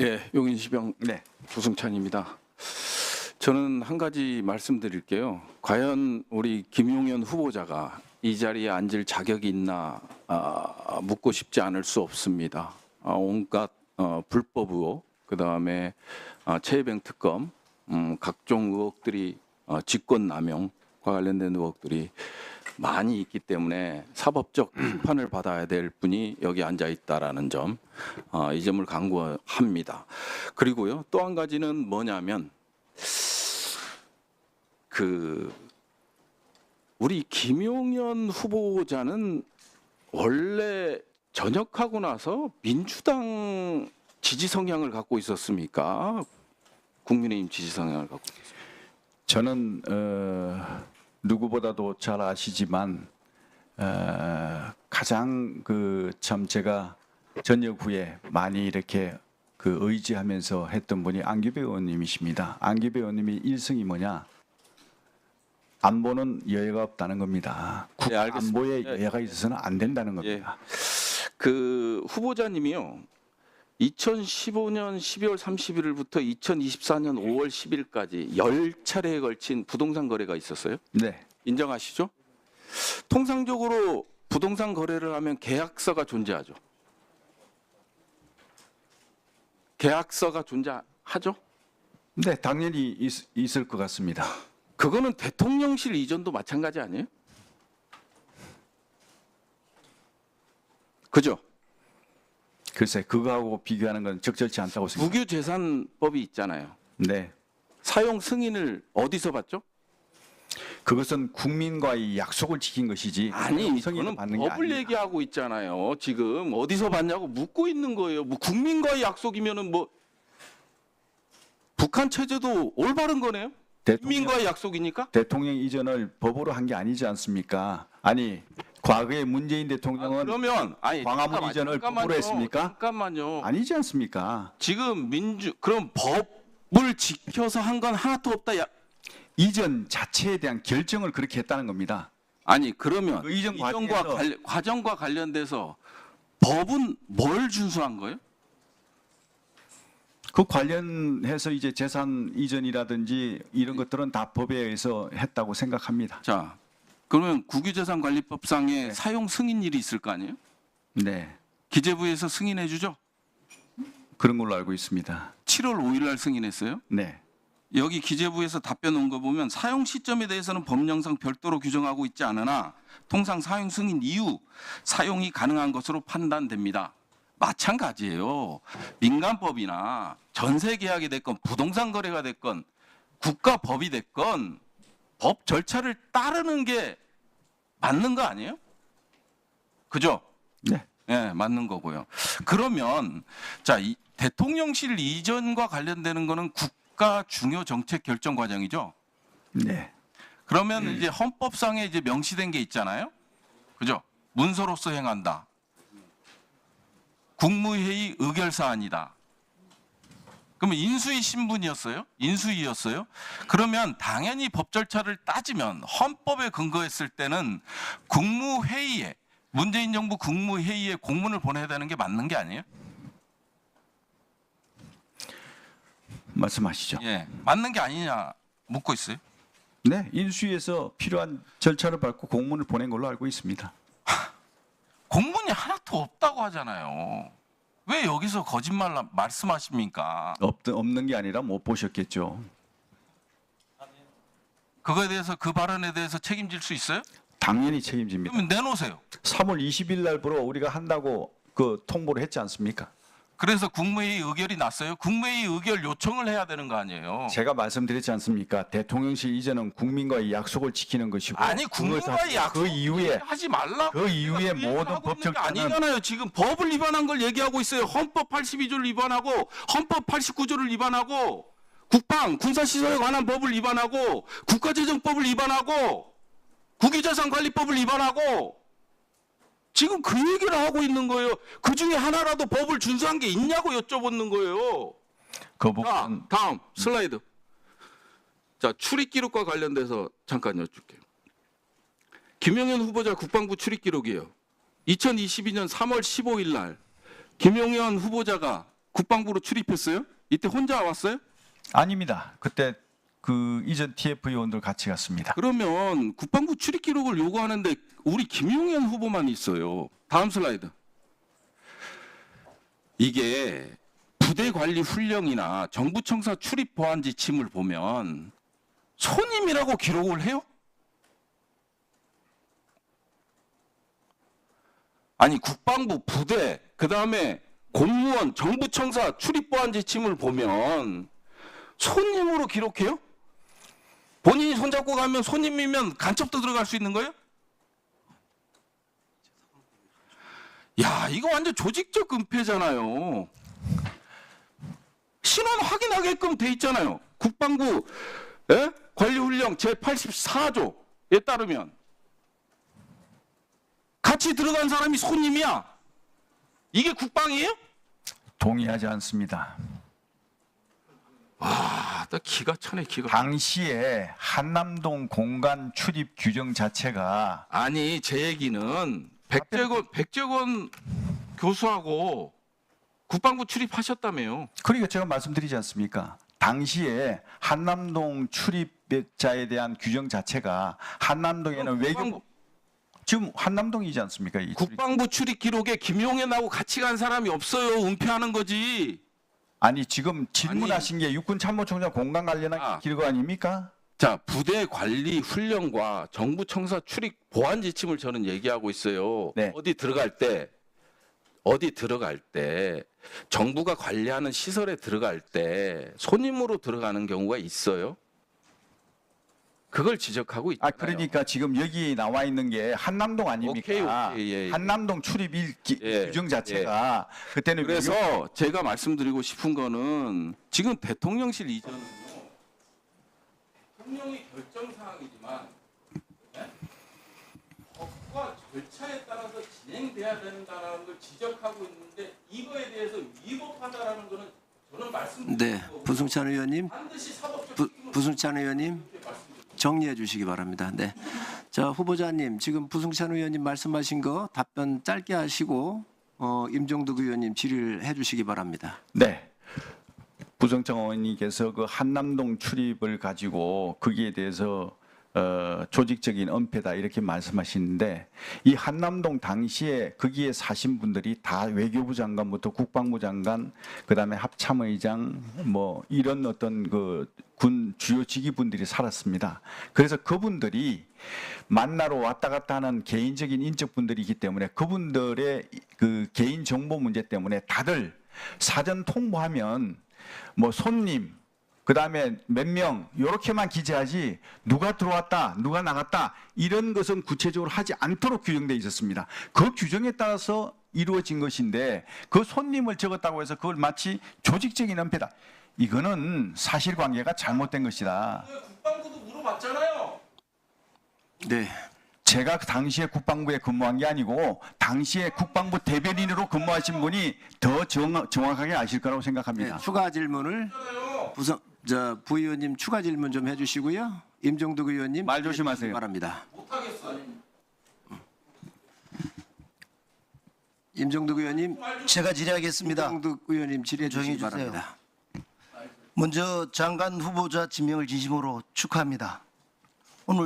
예, 용인시병 네. 조승찬입니다. 저는 한 가지 말씀드릴게요. 과연 우리 김용현 후보자가 이 자리에 앉을 자격이 있나 묻고 싶지 않을 수 없습니다. 온갖 불법 의혹, 그다음에 최혜병 특검, 각종 의혹들이 직권남용과 관련된 의혹들이 많이 있기 때문에 사법적 심판을 받아야 될 분이 여기 앉아 있다라는 점, 이 점을 강구합니다. 그리고요, 또 한 가지는 뭐냐면 우리 김용현 후보자는 원래 전역하고 나서 민주당 지지 성향을 갖고 있었습니까? 국민의힘 지지 성향을 갖고 있었습니까? 저는 누구보다도 잘 아시지만 가장 참 제가 전역 후에 많이 이렇게 의지하면서 했던 분이 안규배 의원님이십니다. 안규배 의원님이 일성이 뭐냐? 안보는 여야가 없다는 겁니다. 네, 알겠습니다. 안보에 여야가 있어서는 안 된다는 겁니다. 그 후보자님이요, 2015년 12월 31일부터 2024년 5월 10일까지 10차례에 걸친 부동산 거래가 있었어요. 네. 인정하시죠? 통상적으로 부동산 거래를 하면 계약서가 존재하죠. 계약서가 존재하죠? 네, 당연히 있을 것 같습니다. 그거는 대통령실 이전도 마찬가지 아니에요? 그죠? 글쎄, 그거하고 비교하는 건 적절치 않다고 생각합니다. 국유재산법이 있잖아요. 네. 사용 승인을 어디서 받죠? 그것은 국민과의 약속을 지킨 것이지. 아니, 성인을 저는 받는 게 법을 아닙니다. 얘기하고 있잖아요. 지금 어디서 받냐고 묻고 있는 거예요. 뭐 국민과의 약속이면은 뭐 북한 체제도 올바른 거네요. 국민과의 약속이니까. 대통령 이전을 법으로 한 게 아니지 않습니까? 아니, 과거에 문재인 대통령은 그러면 광화문 이전을 법으로 했습니까? 잠깐만요. 아니지 않습니까? 지금 그럼 법을 지켜서 한 건 하나도 없다. 이전 자체에 대한 결정을 그렇게 했다는 겁니다. 아니, 그러면 그 이전 과정과 관련돼서 법은 뭘 준수한 거예요? 그 관련해서 이제 재산 이전이라든지 이런 것들은 다 법에 의해서 했다고 생각합니다. 자, 그러면 국유재산관리법상에 사용 승인일이 있을 거 아니에요? 네, 기재부에서 승인해 주죠? 그런 걸로 알고 있습니다. 7월 5일 날 승인했어요. 네, 여기 기재부에서 답변 온 거 보면 사용 시점에 대해서는 법령상 별도로 규정하고 있지 않으나 통상 사용 승인 이후 사용이 가능한 것으로 판단됩니다. 마찬가지예요. 민간법이나 전세 계약이 됐건 부동산 거래가 됐건 국가법이 됐건 법 절차를 따르는 게 맞는 거 아니에요? 그죠? 네. 네, 맞는 거고요. 그러면 자, 이 대통령실 이전과 관련되는 거는 국가 중요 정책 결정 과정이죠. 네. 그러면 이제 헌법상에 이제 명시된 게 있잖아요. 그죠? 문서로서 행한다. 국무회의 의결 사안이다. 그러면 인수위 신분이었어요? 인수위였어요? 그러면 당연히 법 절차를 따지면 헌법에 근거했을 때는 국무회의에 문재인 정부 국무회의에 공문을 보내야 되는 게 맞는 게 아니에요? 말씀하시죠. 예, 맞는 게 아니냐 묻고 있어요. 네, 인수위에서 필요한 절차를 밟고 공문을 보낸 걸로 알고 있습니다. 공문이 하나도 없다고 하잖아요. 왜 여기서 거짓말 말씀하십니까? 없는 게 아니라 못 보셨겠죠. 그거에 대해서 그 발언에 대해서 책임질 수 있어요? 당연히 책임집니다. 그러면 내놓으세요. 3월 20일 날부로 우리가 한다고 통보를 했지 않습니까? 그래서 국무회의 의결이 났어요. 국무회의 의결 요청을 해야 되는 거 아니에요? 제가 말씀드렸지 않습니까? 대통령실 이전은 국민과의 약속을 지키는 것이고 아니, 국민과의 약속 그 이후에 하지 말라고. 그 이후에 얘기를 모든 하고 법 있는 게 절차는 아니잖아요. 지금 법을 위반한 걸 얘기하고 있어요. 헌법 82조를 위반하고 헌법 89조를 위반하고 국방 군사시설에 관한 법을 위반하고 국가재정법을 위반하고 국유재산관리법을 위반하고 지금 그 얘기를 하고 있는 거예요. 그 중에 하나라도 법을 준수한 게 있냐고 여쭤보는 거예요. 그 자, 부분 다음 슬라이드. 자, 출입 기록과 관련돼서 잠깐 여쭐게요. 김용현 후보자 국방부 출입 기록이에요. 2022년 3월 15일 날 김용현 후보자가 국방부로 출입했어요? 이때 혼자 왔어요? 아닙니다. 그때 그 이전 TF 의원들 같이 갔습니다. 그러면 국방부 출입 기록을 요구하는데 우리 김용현 후보만 있어요. 다음 슬라이드. 이게 부대 관리 훈령이나 정부청사 출입 보안 지침을 보면 손님이라고 기록을 해요? 아니 국방부 부대 그다음에 공무원 정부청사 출입 보안 지침을 보면 손님으로 기록해요? 본인이 손잡고 가면 손님이면 간첩도 들어갈 수 있는 거예요? 야, 이거 완전 조직적 은폐잖아요. 신원 확인하게끔 돼 있잖아요. 국방부 관리훈령 제84조에 따르면 같이 들어간 사람이 손님이야. 이게 국방이에요? 동의하지 않습니다. 와, 나 기가 차네, 기가. 당시에 한남동 공간 출입 규정 자체가 아니, 제 얘기는 백재권 교수하고 국방부 출입하셨다며요. 그러니까 제가 말씀드리지 않습니까? 당시에 한남동 출입자에 대한 규정 자체가 한남동에는 외교 지금 한남동이지 않습니까? 이 국방부 출입 기록에 김용현하고 같이 간 사람이 없어요. 은폐하는 거지. 아니 지금 질문하신 게 육군 참모총장 공간 관련한 기록 아닙니까? 자, 부대 관리 훈령과 정부 청사 출입 보안 지침을 저는 얘기하고 있어요. 네. 어디 들어갈 때 정부가 관리하는 시설에 들어갈 때 손님으로 들어가는 경우가 있어요. 그걸 지적하고 있잖아요. 그러니까 지금 여기 나와 있는 게 한남동 아닙니까? 오케이, 예. 한남동 출입 규정 자체가 그때는 그래서 제가 말씀드리고 싶은 거는 지금 대통령실 이전은요. 대통령이 결정 사항이지만 법과 절차에 따라서 진행돼야 된다는 걸 지적하고 있는데 이거에 대해서 위법하다라는 거는 저는 말씀드리고 네, 부승찬 의원님, 반드시 사법적 부승찬 의원님 정리해 주시기 바랍니다. 네, 자 후보자님 지금 부승찬 의원님 말씀하신 거 답변 짧게 하시고 임종득 의원님 질의를 해주시기 바랍니다. 네. 부정청 의원님께서 그 한남동 출입을 가지고 거기에 대해서 조직적인 은폐다 이렇게 말씀하시는데 이 한남동 당시에 거기에 사신 분들이 다 외교부 장관부터 국방부 장관 그다음에 합참의장 뭐 이런 어떤 그 군 주요 직위분들이 살았습니다. 그래서 그분들이 만나러 왔다 갔다 하는 개인적인 인적 분들이기 때문에 그분들의 그 개인 정보 문제 때문에 다들 사전 통보하면 뭐 손님 그다음에 몇 명 이렇게만 기재하지 누가 들어왔다 누가 나갔다 이런 것은 구체적으로 하지 않도록 규정되어 있었습니다. 그 규정에 따라서 이루어진 것인데 그 손님을 적었다고 해서 그걸 마치 조직적인 은폐다. 이거는 사실관계가 잘못된 것이다. 국방부도 물어봤잖아요. 네, 제가 그 당시에 국방부에 근무한 게 아니고 당시에 국방부 대변인으로 근무하신 분이 더 정확하게 아실 거라고 생각합니다. 네 추가 질문을 부 의원님 추가 질문 좀 해주시고요. 임종득 의원님 말 조심하세요. 바랍니다. 못하겠어요. 임종득 의원님, 제가 질의하겠습니다. 임종득 의원님 질의해 주시기 조용히 해주세요. 바랍니다. 먼저 장관 후보자 지명을 진심으로 축하합니다. 오늘